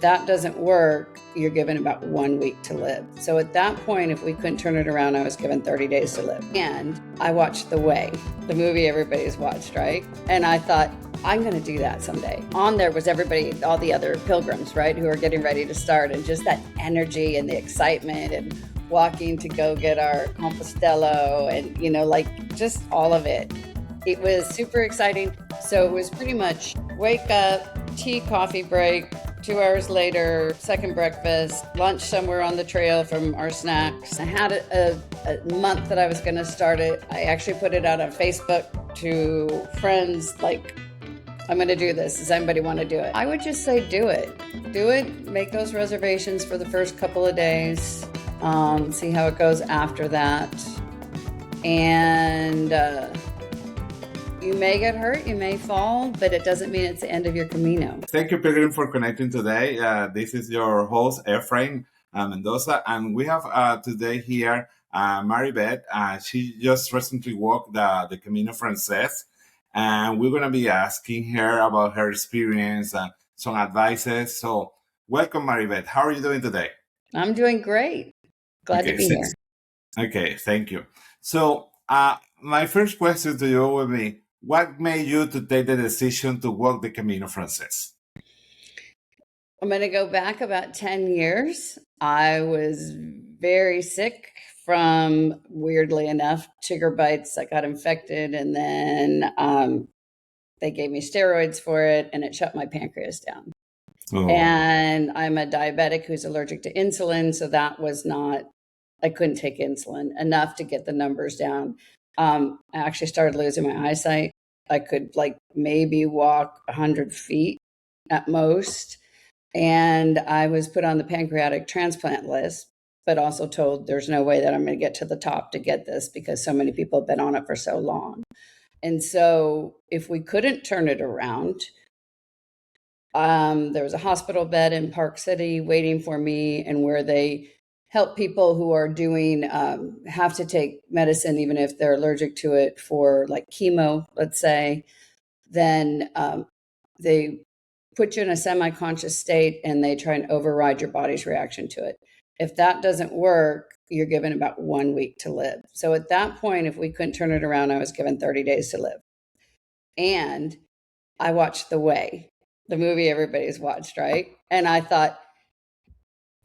that doesn't work, you're given about 1 week to live. So at that point, if we couldn't turn it around, I was given 30 days to live. And I watched The Way, the movie everybody's watched, right? And I thought, I'm going to do that someday. On there was everybody, all the other pilgrims, right, who are getting ready to start, and just that energy and the excitement and walking to go get our Compostelo and, like just all of it. It was super exciting. So it was pretty much wake up, tea, coffee break, 2 hours later, second breakfast, lunch somewhere on the trail from our snacks. I had a month that I was going to start it. I actually put it out on Facebook to friends, like, I'm going to do this. Does anybody want to do it? I would just say do it. Do it. Make those reservations for the first couple of days. See how it goes after that. And you may get hurt, you may fall, but it doesn't mean it's the end of your Camino. Thank you, Pilgrim, for connecting today. This is your host, Efrain Mendoza, and we have today here Mary Beth. She just recently walked the Camino Francés, and we're going to be asking her about her experience and some advices. So welcome, Mary Beth. How are you doing today? I'm doing great. Glad to be here. Okay, thank you. So my first question to you would be, what made you to take the decision to walk the Camino Francés? I'm going to go back about 10 years. I was very sick from, weirdly enough, chigger bites. I got infected, and then they gave me steroids for it, and it shut my pancreas down. Oh. And I'm a diabetic who's allergic to insulin, so that was not, I couldn't take insulin enough to get the numbers down. I actually started losing my eyesight. I could maybe walk 100 feet at most. And I was put on the pancreatic transplant list, but also told there's no way that I'm going to get to the top to get this because so many people have been on it for so long. And so if we couldn't turn it around, there was a hospital bed in Park City waiting for me, and where they help people who are doing, have to take medicine, even if they're allergic to it, for like chemo, let's say, then they put you in a semi-conscious state and they try and override your body's reaction to it. If that doesn't work, you're given about 1 week to live. So at that point, if we couldn't turn it around, I was given 30 days to live. And I watched The Way, the movie everybody's watched, right? And I thought,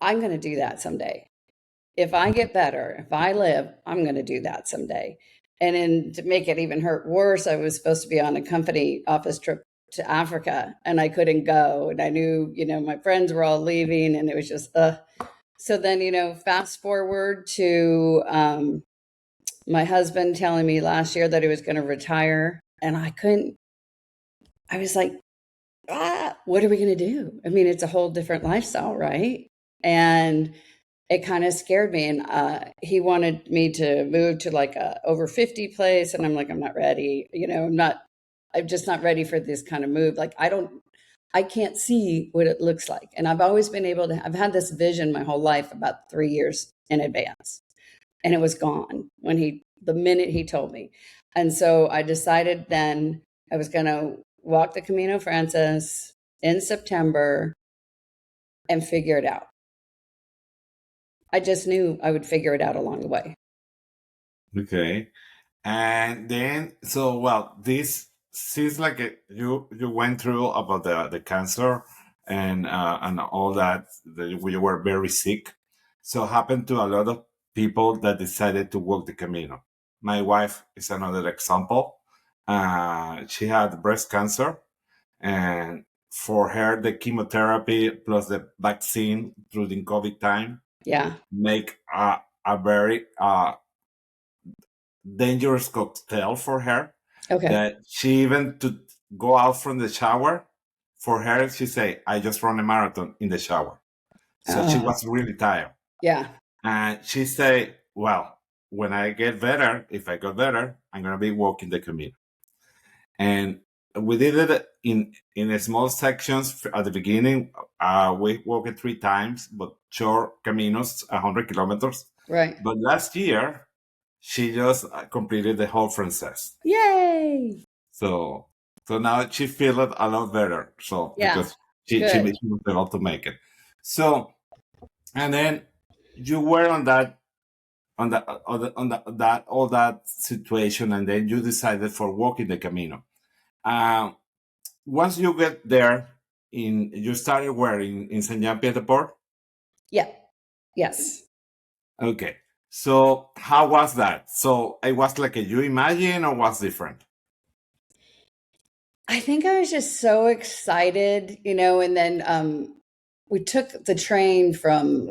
I'm going to do that someday. If I get better, if I live, I'm going to do that someday. And then to make it even hurt worse, I was supposed to be on a company office trip to Africa, and I couldn't go. And I knew, my friends were all leaving, and it was just, So then, fast forward to my husband telling me last year that he was going to retire, and I was like, what are we going to do? I mean, it's a whole different lifestyle, right? And it kind of scared me. And he wanted me to move to like a over 50 place. And I'm like, I'm not ready. I'm just not ready for this kind of move. Like, I can't see what it looks like. And I've always been I've had this vision my whole life about 3 years in advance. And it was gone the minute he told me. And so I decided then I was going to walk the Camino Francés in September and figure it out. I just knew I would figure it out along the way. Okay. And then, this seems like you went through about the cancer and all that you were very sick. So happened to a lot of people that decided to walk the Camino. My wife is another example. She had breast cancer, and for her, the chemotherapy plus the vaccine through the COVID time make a very dangerous cocktail for her. Okay. That she even to go out from the shower, for her, she say, I just run a marathon in the shower. So she was really tired. Yeah. And she say, well, when I get better, if I got better, I'm going to be walking the Camino. And we did it in small sections at the beginning. We walked it 3 times, but short Caminos, 100 kilometers. Right. But last year, she just completed the whole Francés. Yay! So now she feels a lot better. So because she was able to make it. So, and then you were on that all that situation, and then you decided for walking the Camino. Once you get there, you started where in Saint Jean Pied de Port? Yeah. Yes. Okay. So how was that? So it was like a you imagine, or was different? I think I was just so excited, and then we took the train from,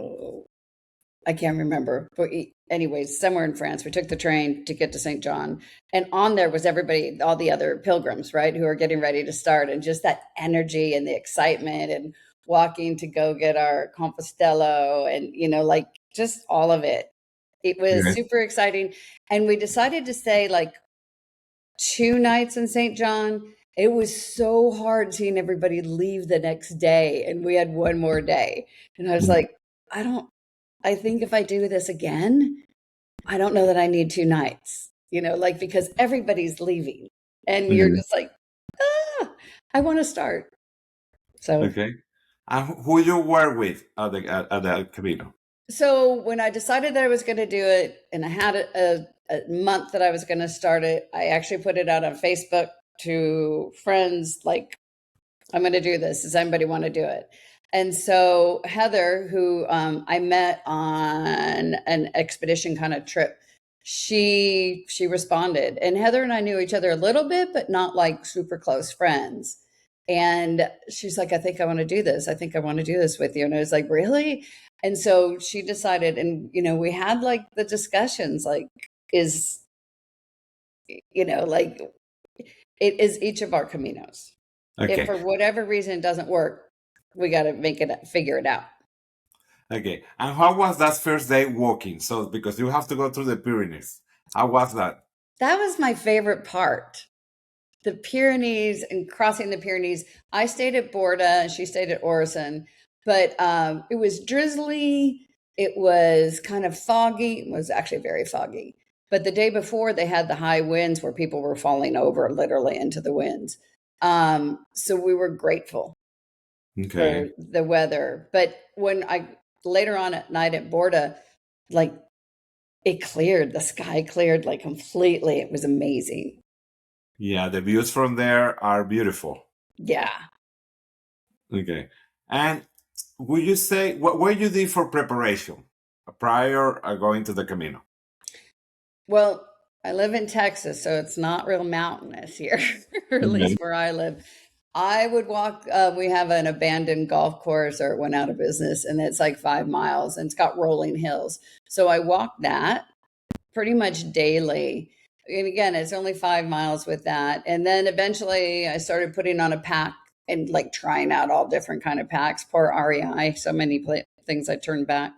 I can't remember, but anyways, somewhere in France, we took the train to get to St. John, and on there was everybody, all the other pilgrims, right, who are getting ready to start, and just that energy and the excitement and walking to go get our Compostelo and, like just all of it. It was super exciting. And we decided to stay like 2 nights in St. John. It was so hard seeing everybody leave the next day, and we had one more day. And I was like, I think if I do this again, I don't know that I need 2 nights, because everybody's leaving and you're just like, I want to start. So, okay. Who you were with at the Camino? So when I decided that I was going to do it, and I had a month that I was going to start it, I actually put it out on Facebook to friends, like, I'm going to do this. Does anybody want to do it? And so Heather, who I met on an expedition kind of trip, she responded. And Heather and I knew each other a little bit, but not like super close friends. And she's like, I think I want to do this. I think I want to do this with you. And I was like, really? And so she decided, and, we had like the discussions, like, like, it is each of our Caminos. Okay. If for whatever reason it doesn't work, we got to figure it out. Okay. And how was that first day walking? So, because you have to go through the Pyrenees. How was that? That was my favorite part. The Pyrenees and crossing the Pyrenees. I stayed at Borda and she stayed at Orison, but it was drizzly. It was kind of foggy. It was actually very foggy. But the day before, they had the high winds where people were falling over literally into the winds. So we were grateful for the weather. But when later on at night at Borda, like, it cleared, the sky cleared like completely. It was amazing. Yeah, the views from there are beautiful. Yeah. Okay. And would you say, what you did for preparation prior going to the Camino? Well, I live in Texas, so it's not real mountainous here, or at least where I live. I would walk, we have an abandoned golf course, or it went out of business, and it's like 5 miles, and it's got rolling hills. So I walked that pretty much daily. And again, it's only 5 miles with that. And then eventually I started putting on a pack and like trying out all different kind of packs. Poor REI, so many things I turned back.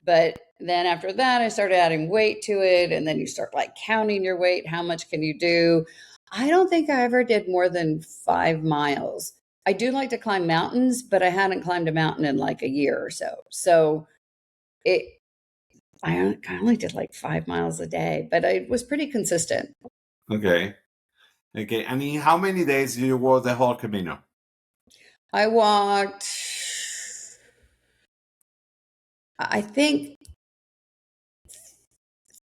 But then after that, I started adding weight to it. And then you start like counting your weight. How much can you do? I don't think I ever did more than 5 miles. I do like to climb mountains, but I hadn't climbed a mountain in like a year or so. So I only did like 5 miles a day, but I was pretty consistent. Okay. And in how many days did you walk the whole Camino? I walked, I think,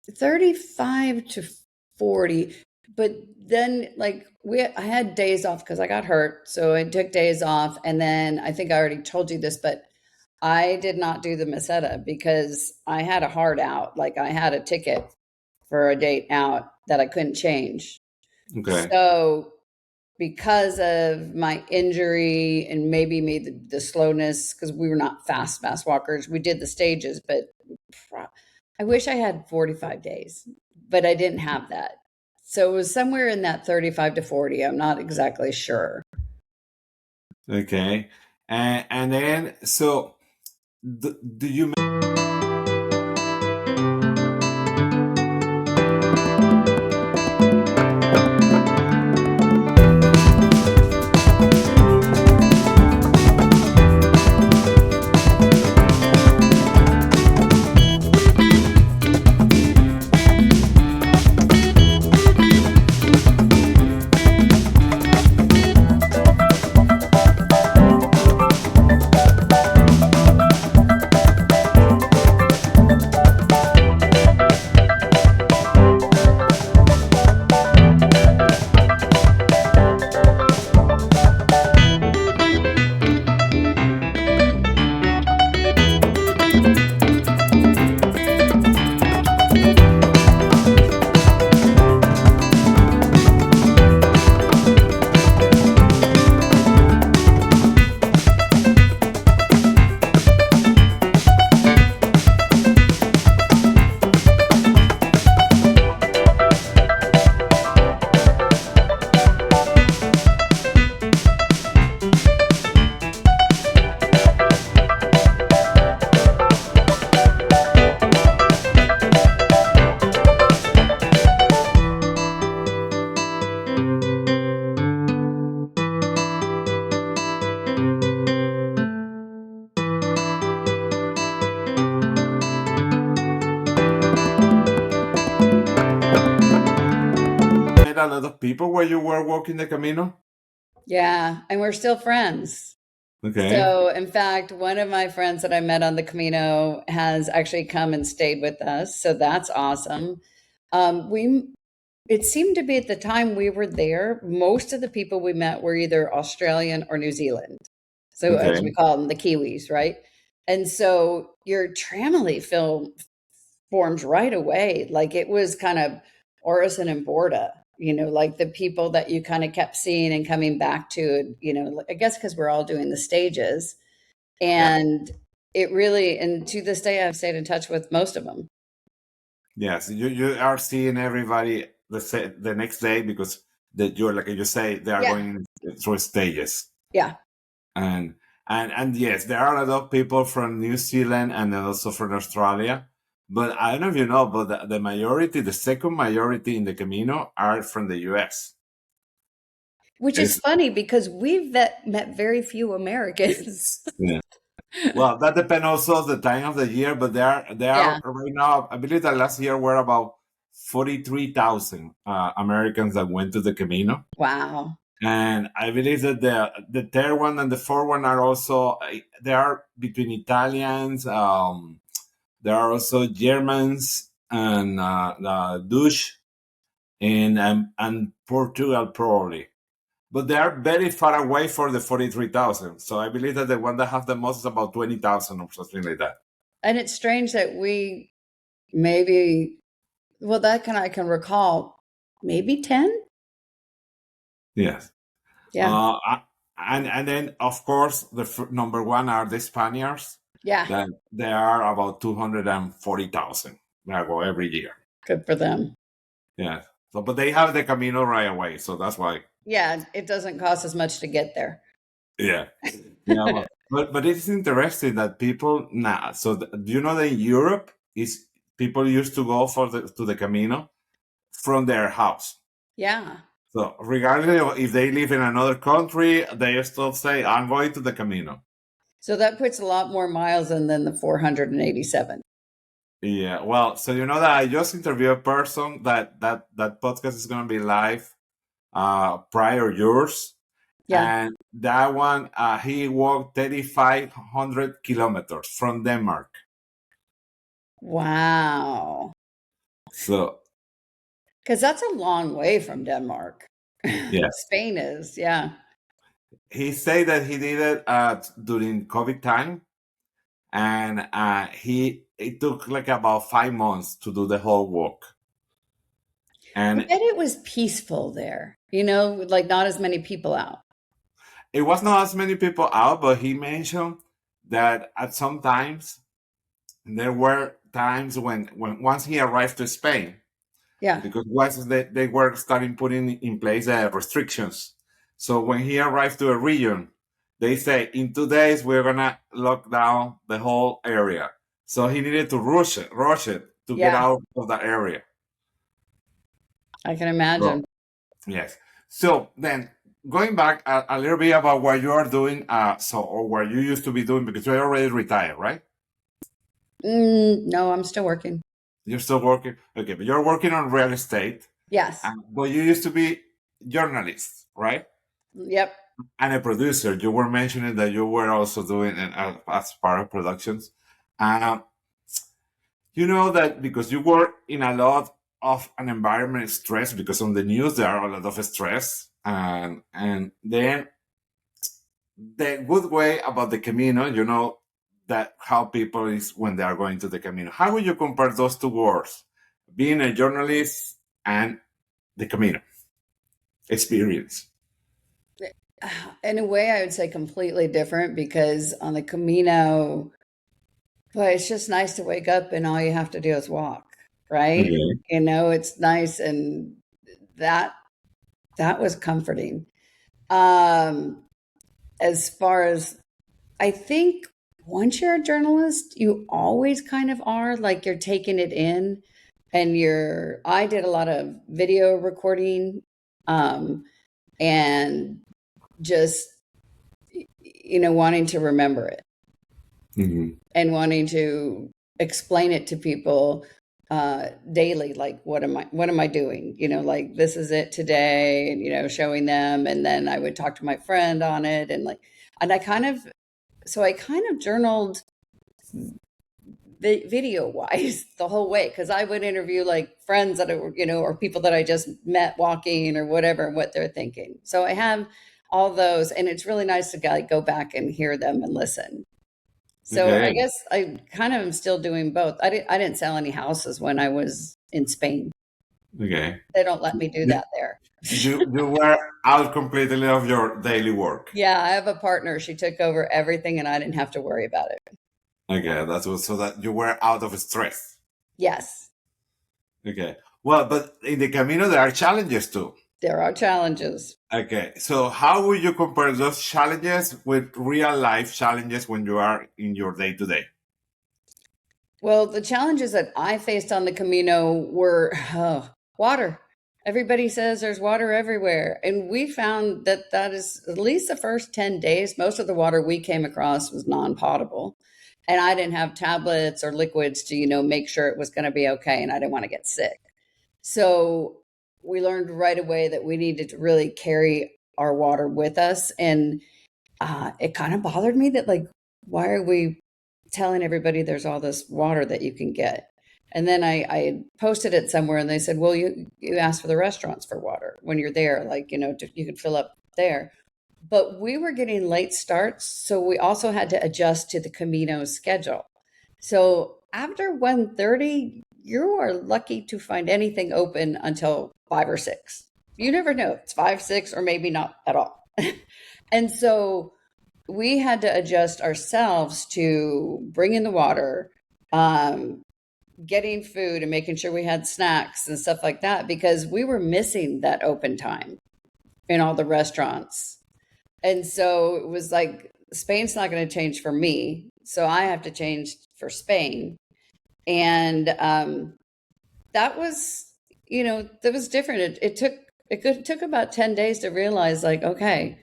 35 to 40. But then, like, I had days off because I got hurt. So I took days off. And then I think I already told you this, but I did not do the Meseta because I had a hard out. Like, I had a ticket for a date out that I couldn't change. Okay. So because of my injury and maybe the slowness, because we were not fast walkers, we did the stages, but I wish I had 45 days, but I didn't have that. So it was somewhere in that 35 to 40. I'm not exactly sure. Okay. And then, so do you... a lot of people while you were walking the Camino? Yeah, and we're still friends. Okay. So, in fact, one of my friends that I met on the Camino has actually come and stayed with us. So that's awesome. It seemed to be at the time we were there, most of the people we met were either Australian or New Zealand. So, Okay. as we call them, the Kiwis, right? And so your Tramily film forms right away. Like it was kind of Orison and Borda, like the people that you kind of kept seeing and coming back to, I guess because we're all doing the stages. And it really, and to this day, I've stayed in touch with most of them. Yes, you are seeing everybody the next day because you're like you say they are going through stages. Yeah. And yes, there are a lot of people from New Zealand and also from Australia. But I don't know if you know, but the majority, the second majority in the Camino are from the US. Which is funny because we've met very few Americans. Yeah. Well, that depends also on the time of the year, but there are right now, I believe that last year were about 43,000 Americans that went to the Camino. Wow. And I believe that the third one and the fourth one are also, they are between Italians, there are also Germans and Dutch and Portugal probably. But they are very far away for the 43,000. So I believe that the one that have the most is about 20,000 or something like that. And it's strange that we maybe, well, that I can recall maybe 10. Yes. Yeah. And then, of course, the number one are the Spaniards. Yeah. Then there are about 240,000 that go every year. Good for them. Yeah. So, but they have the Camino right away. So that's why. Yeah. It doesn't cost as much to get there. Yeah. Yeah. But it's interesting that people now, so do you know that in Europe is people used to go to the Camino from their house. Yeah. So regardless of if they live in another country, they still say, I'm going to the Camino. So that puts a lot more miles in than the 487. Yeah. Well, so you know that I just interviewed a person that podcast is going to be live prior yours. Yeah. And that one, he walked 3,500 kilometers from Denmark. Wow. So. Because that's a long way from Denmark. Yes. Spain is, yeah. He said that he did it during COVID time. And it took like about 5 months to do the whole walk. And I bet it was peaceful there, like not as many people out. It was not as many people out, but he mentioned that at some times there were times when once he arrived to Spain, because once they were starting putting in place restrictions. So when he arrived to a region, they say in 2 days we're gonna lock down the whole area. So he needed to rush it to get out of that area. I can imagine. So, yes. So then, going back a little bit about what you are doing, or what you used to be doing, because you're already retired, right? No, I'm still working. You're still working? Okay, but you're working on real estate. Yes. But you used to be journalist, right? Yep. And a producer. You were mentioning that you were also doing it as part of productions. You know that because you work in a lot of an environment stress, because on the news there are a lot of stress. And then the good way about the Camino, that how people is when they are going to the Camino. How would you compare those two worlds, being a journalist and the Camino experience? In a way, I would say completely different, because on the Camino, but it's just nice to wake up and all you have to do is walk, right? Mm-hmm. It's nice, and that was comforting. As far as, I think once you're a journalist, you always kind of are, like you're taking it in, and I did a lot of video recording, and just, wanting to remember it, mm-hmm. and wanting to explain it to people. daily, like what am I doing? Like this is it today, and showing them, and then I would talk to my friend on it, and I kind of journaled video wise the whole way, because I would interview like friends that are, or people that I just met walking or whatever, what they're thinking. So I have all those, and it's really nice to go back and hear them and listen. So okay. I guess I kind of am still doing both. I didn't sell any houses when I was in Spain. Okay. They don't let me do that there. You were out completely of your daily work. Yeah, I have a partner. She took over everything, and I didn't have to worry about it. Okay, that's so that you were out of stress. Yes. Okay. Well, but in the Camino, there are challenges too. There are challenges. Okay. So how would you compare those challenges with real life challenges when you are in your day-to-day? Well, the challenges that I faced on the Camino were water. Everybody says there's water everywhere. And we found that is at least the first 10 days, most of the water we came across was non-potable. And I didn't have tablets or liquids to, make sure it was going to be okay. And I didn't want to get sick. So we learned right away that we needed to really carry our water with us. And it kind of bothered me that, like, why are we telling everybody there's all this water that you can get? And then I posted it somewhere, and they said, well, you ask for the restaurants for water when you're there. Like, you could fill up there. But we were getting late starts, so we also had to adjust to the Camino schedule. So after 1:30, you are lucky to find anything open until 5 or 6. You never know. It's 5, 6, or maybe not at all. And so we had to adjust ourselves to bringing the water, getting food, and making sure we had snacks and stuff like that, because we were missing that open time in all the restaurants. And so it was like, Spain's not going to change for me, so I have to change for Spain. And that was, that was different. It took about 10 days to realize, like, okay,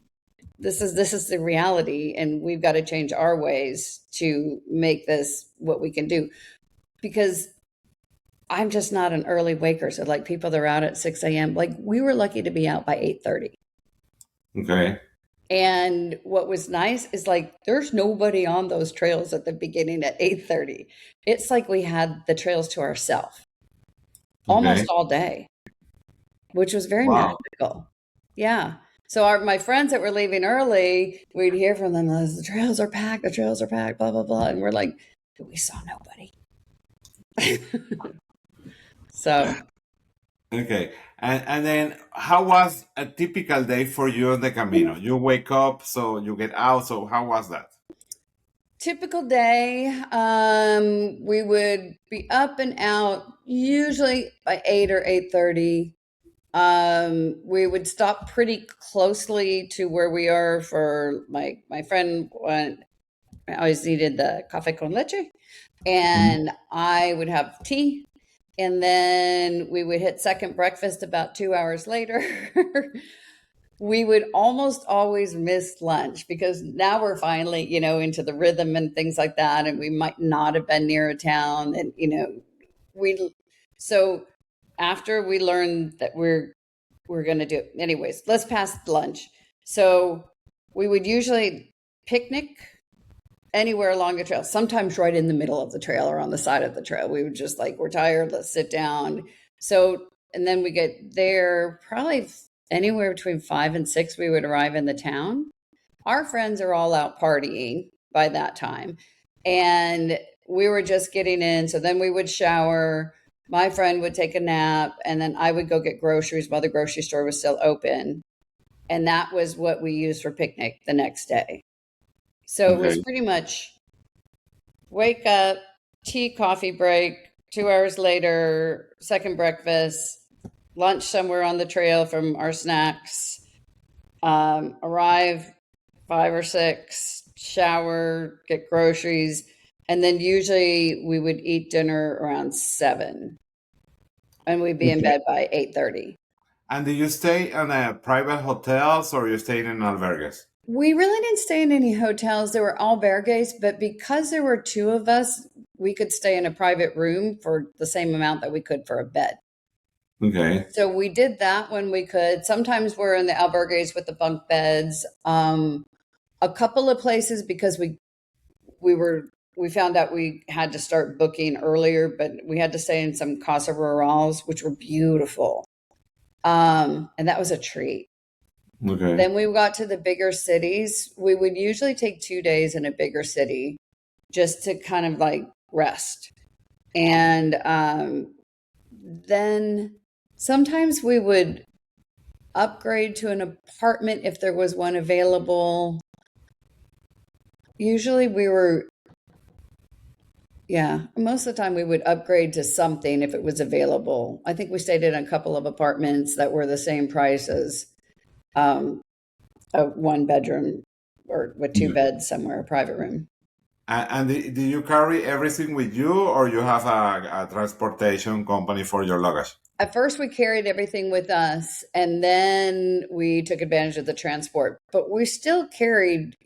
this is the reality, and we've got to change our ways to make this what we can do. Because I'm just not an early waker. So like people that are out at 6 a.m., like we were lucky to be out by 8:30. Okay. And what was nice is, like, there's nobody on those trails at the beginning at 8:30. It's like we had the trails to ourselves almost all day, which was very magical. Yeah. So my friends that were leaving early, we'd hear from them, the trails are packed, blah, blah, blah. And we're like, we saw nobody. So. Okay. And then how was a typical day for you on the Camino? You wake up, so you get out. So how was that? Typical day. We would be up and out usually by 8 or 8:30. We would stop pretty closely to where we are for my friend. I always needed the café con leche, and I would have tea. And then we would hit second breakfast about 2 hours later. We would almost always miss lunch, because now we're finally, into the rhythm and things like that. And we might not have been near a town. And, so after we learned that we're going to do it anyways, let's pass lunch. So we would usually picnic anywhere along the trail, sometimes right in the middle of the trail or on the side of the trail. We would just like, we're tired, let's sit down. So, and then we get there probably anywhere between 5 and 6, we would arrive in the town. Our friends are all out partying by that time. And we were just getting in. So then we would shower. My friend would take a nap, and then I would go get groceries while the grocery store was still open. And that was what we used for picnic the next day. So It was pretty much wake up, tea, coffee break, 2 hours later, second breakfast, lunch somewhere on the trail from our snacks, arrive 5 or 6, shower, get groceries. And then usually we would eat dinner around 7, and we'd be in bed by 8:30. And do you stay in private hotels, or you stayed in albergues? We really didn't stay in any hotels. There were albergues, but because there were 2 of us, we could stay in a private room for the same amount that we could for a bed. Okay. So we did that when we could. Sometimes we're in the albergues with the bunk beds. A couple of places, because we found out we had to start booking earlier, but we had to stay in some Casa Rurals, which were beautiful. And that was a treat. Okay. Then we got to the bigger cities. We would usually take 2 days in a bigger city just to kind of like rest. And then sometimes we would upgrade to an apartment if there was one available. Usually most of the time we would upgrade to something if it was available. I think we stayed in a couple of apartments that were the same price as a one bedroom or with two beds somewhere, a private room. And do you carry everything with you, or you have a transportation company for your luggage? At first, we carried everything with us, and then we took advantage of the transport. But we still carried,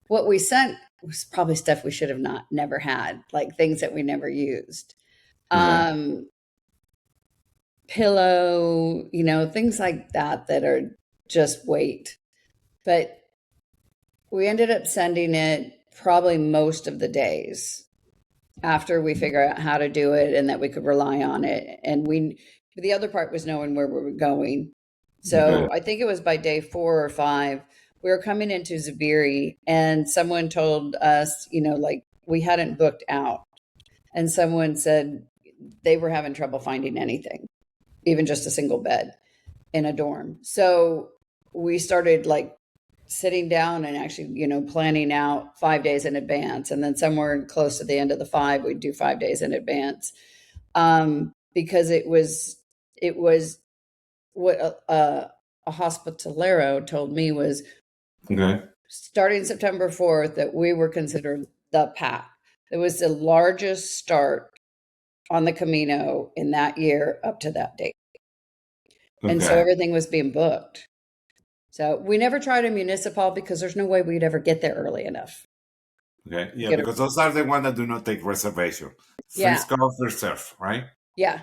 what we sent was probably stuff we should have never had, like things that we never used. Okay. Pillow, things like that are just weight. But we ended up sending it probably most of the days after we figure out how to do it and that we could rely on it. And the other part was knowing where we were going. So okay. I think it was by day 4 or 5, we were coming into Zubiri and someone told us, we hadn't booked out. And someone said they were having trouble finding anything, even just a single bed in a dorm. So we started sitting down and actually, planning out 5 days in advance. And then somewhere close to the end of the 5, we'd do 5 days in advance. Because it was what a hospitalero told me was starting September 4th that we were considered the pack. It was the largest start on the Camino in that year up to that date. Okay. And so everything was being booked. So we never tried a municipal because there's no way we'd ever get there early enough. Okay. Yeah, because those are the ones that do not take reservation. First come, first serve, right? Yeah.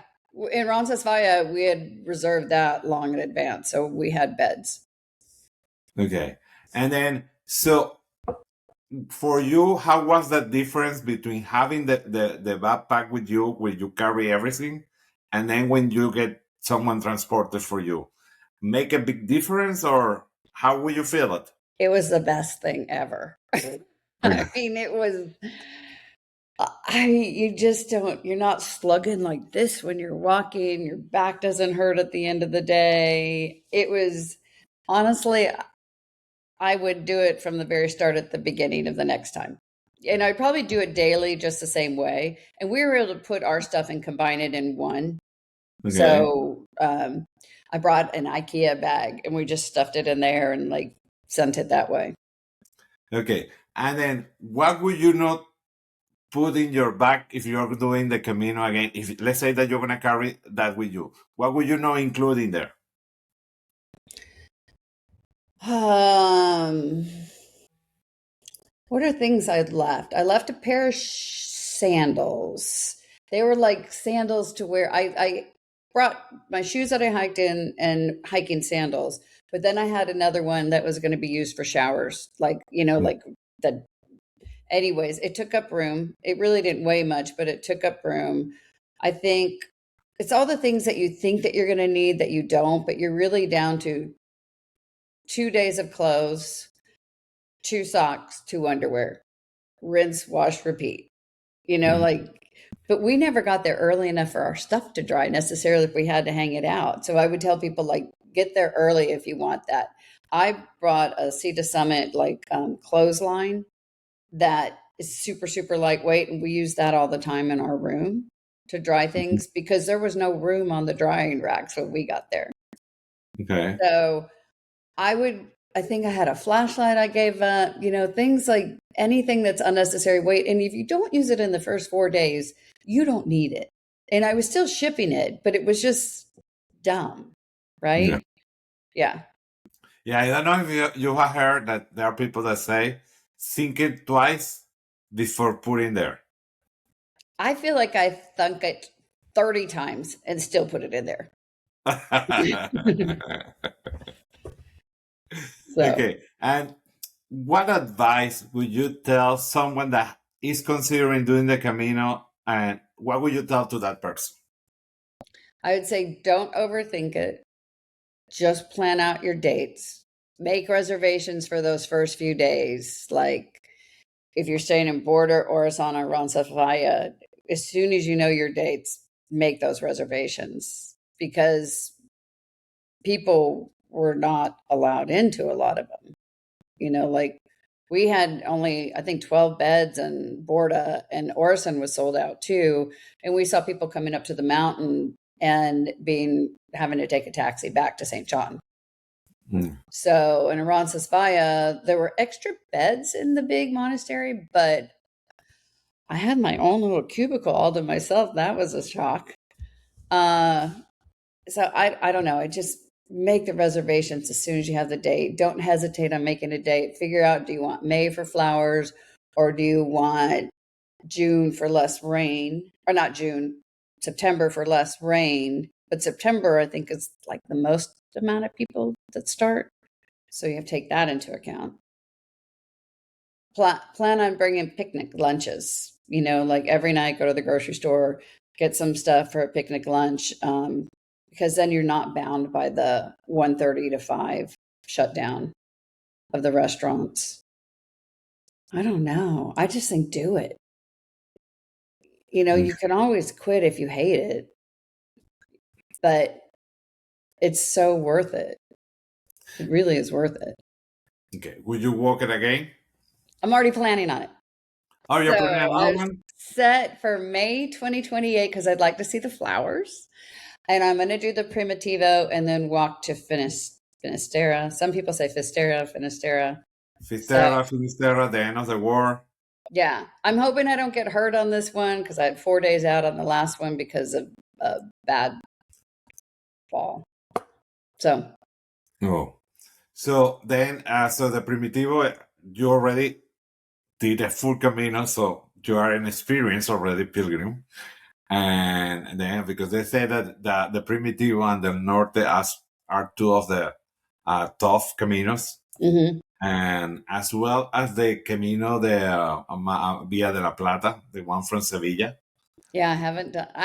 In Roncesvalles, we had reserved that long in advance, so we had beds. Okay. And then, so for you, how was that difference between having the backpack with you where you carry everything, and then when you get someone transported for you? Make a big difference, or how will you feel it? It was the best thing ever. I mean, it was, you're not slugging like this when you're walking, your back doesn't hurt at the end of the day. It was, honestly, I would do it from the very start at the beginning of the next time. And I'd probably do it daily just the same way. And we were able to put our stuff and combine it in one. Okay. So, I brought an IKEA bag and we just stuffed it in there and sent it that way. Okay. And then what would you not put in your bag if you're doing the Camino again? If let's say that you're going to carry that with you, what would you not include in there? What are things I'd left? I left a pair of sandals. They were like sandals to wear. I brought my shoes that I hiked in and hiking sandals, but then I had another one that was going to be used for showers, anyways, it took up room. It really didn't weigh much, but it took up room. I think it's all the things that you think that you're going to need that you don't, but you're really down to 2 days of clothes, 2 socks, 2 underwear, rinse, wash, repeat, but we never got there early enough for our stuff to dry necessarily if we had to hang it out. So I would tell people get there early if you want that. I brought a Sea to Summit clothesline that is super, super lightweight. And we use that all the time in our room to dry things because there was no room on the drying racks when we got there. Okay. So I think I had a flashlight I gave up, things like anything that's unnecessary weight. And if you don't use it in the first 4 days, you don't need it. And I was still shipping it, but it was just dumb, right? Yeah. Yeah, I don't know if you have heard that there are people that say, think it twice before putting there. I feel like I thunk it 30 times and still put it in there. Okay. And what advice would you tell someone that is considering doing the Camino, and what would you tell to that person? I would say don't overthink it. Just plan out your dates. Make reservations for those first few days. Like if you're staying in Border, Orizon, or Roncesvalles, as soon as you know your dates, make those reservations, because people were not allowed into a lot of them. Like we had only, I think, 12 beds, and Borda and Orison was sold out too. And we saw people coming up to the mountain and having to take a taxi back to St. John. So in Roncesvalles, there were extra beds in the big monastery, but I had my own little cubicle all to myself. That was a shock. So I don't know. I just make the reservations as soon as you have the date. Don't hesitate on making a date. Figure out, do you want May for flowers, or do you want June for less rain? Or not June, September for less rain. But September, I think, is like the most amount of people that start. So you have to take that into account. Plan on bringing picnic lunches. Like every night, go to the grocery store, get some stuff for a picnic lunch. Because then you're not bound by the 1:30 to 5 shutdown of the restaurants. I don't know. I just think do it. You can always quit if you hate it, but it's so worth it. It really is worth it. Okay. Would you walk it again? I'm already planning on it. Oh, you're planning another one? Set for May 2028 because I'd like to see the flowers. And I'm going to do the Primitivo and then walk to Finisterre. Some people say Finisterre. Finisterre, the end of the war. Yeah. I'm hoping I don't get hurt on this one because I had 4 days out on the last one because of a bad fall. So. Oh. So then, so the Primitivo, you already did a full Camino, so you are an experienced already pilgrim. And then, because they say that the Primitivo and the Norte are two of the tough Caminos, and as well as the Camino de Vía de la Plata, the one from Sevilla. Yeah, I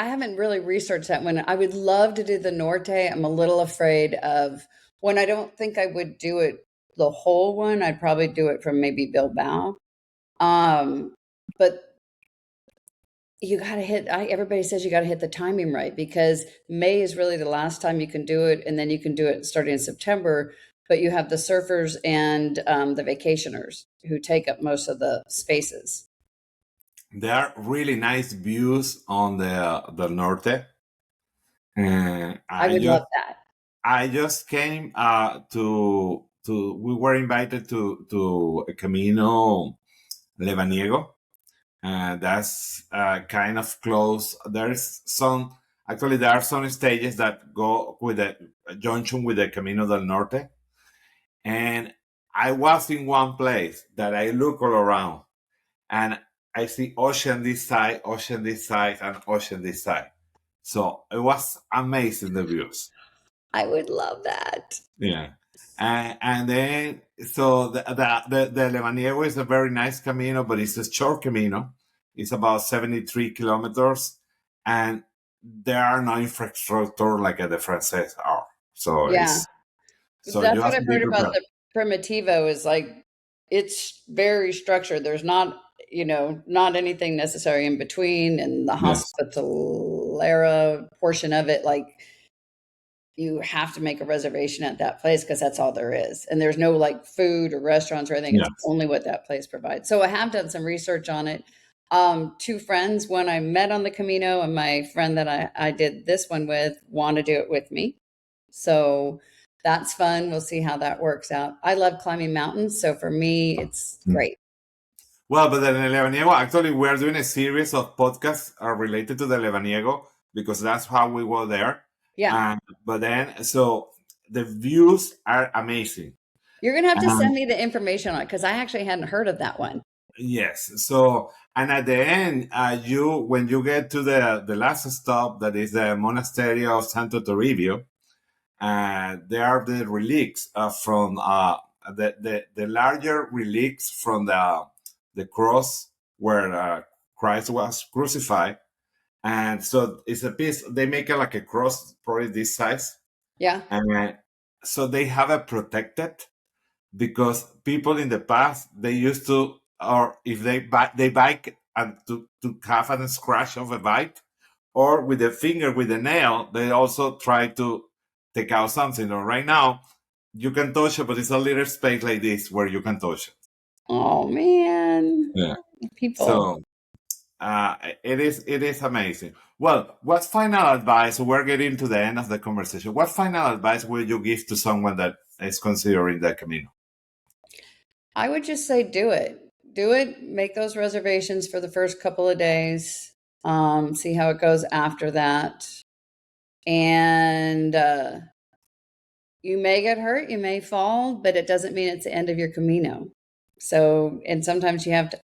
haven't really researched that one. I would love to do the Norte. I'm a little afraid of when I don't think I would do it the whole one. I'd probably do it from maybe Bilbao. But you got to everybody says you got to hit the timing right, because May is really the last time you can do it. And then you can do it starting in September, but you have the surfers and the vacationers who take up most of the spaces. There are really nice views on the Norte. I would love that. I just came we were invited to Camino Lebaniego. That's kind of close. There are some stages that go with the junction with the Camino del Norte. And I was in one place that I look all around and I see ocean this side, and ocean this side. So it was amazing, the views. I would love that. Yeah. And then, so the Lebaniego is a very nice Camino, but it's a short Camino. It's about 73 kilometers, and there are no infrastructure like the Francés are. So yeah, that's what I've heard about the Primitivo is like, it's very structured. There's not anything necessary in between, and the hospitalera portion of it, like, you have to make a reservation at that place because that's all there is. And there's no like food or restaurants or anything. It's only what that place provides. So I have done some research on it. 2 friends, one I met on the Camino, and my friend that I did this one with want to do it with me. So that's fun. We'll see how that works out. I love climbing mountains. So for me, it's great. Well, but the Lebaniego, actually, we're doing a series of podcasts related to the Lebaniego because that's how we go there. Yeah. But then, so the views are amazing. You're going to have to send me the information on it because I actually hadn't heard of that one. Yes. So, and at the end, when you get to the last stop, that is the monastery of Santo Toribio, there are the relics from the larger relics from the cross where Christ was crucified. And so it's a piece, they make it like a cross, probably this size. Yeah. And so they have it protected because people in the past, they used to, or if they bike and to have a scratch of a bite, or with the finger, with the nail, they also try to take out something. Or right now, you can touch it, but it's a little space like this where you can touch it. Oh man. Yeah. People. So it is amazing. Well, what final advice? We're getting to the end of the conversation. What final advice will you give to someone that is considering the Camino? I would just say do it. Do it. Make those reservations for the first couple of days. See how it goes after that. And you may get hurt, you may fall, but it doesn't mean it's the end of your Camino. So, and sometimes you have to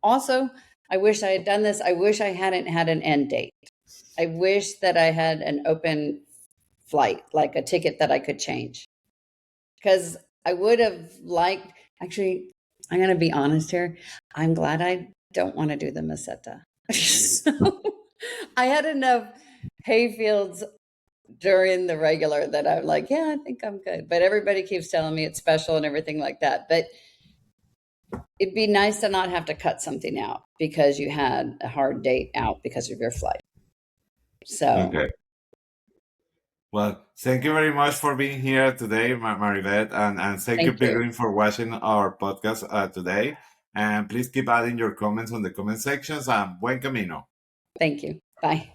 also, I wish I had done this. I wish I hadn't had an end date. I wish that I had an open flight, like a ticket that I could change. Because I would have liked, actually, I'm going to be honest here. I'm glad I don't want to do the Meseta. So, I had enough hay fields during the regular that I'm like, yeah, I think I'm good. But everybody keeps telling me it's special and everything like that. But it'd be nice to not have to cut something out because you had a hard date out because of your flight. So, okay. Well, thank you very much for being here today, Maribeth, and thank you, Pilgrim, for watching our podcast today. And please keep adding your comments on the comment sections. And buen camino. Thank you. Bye.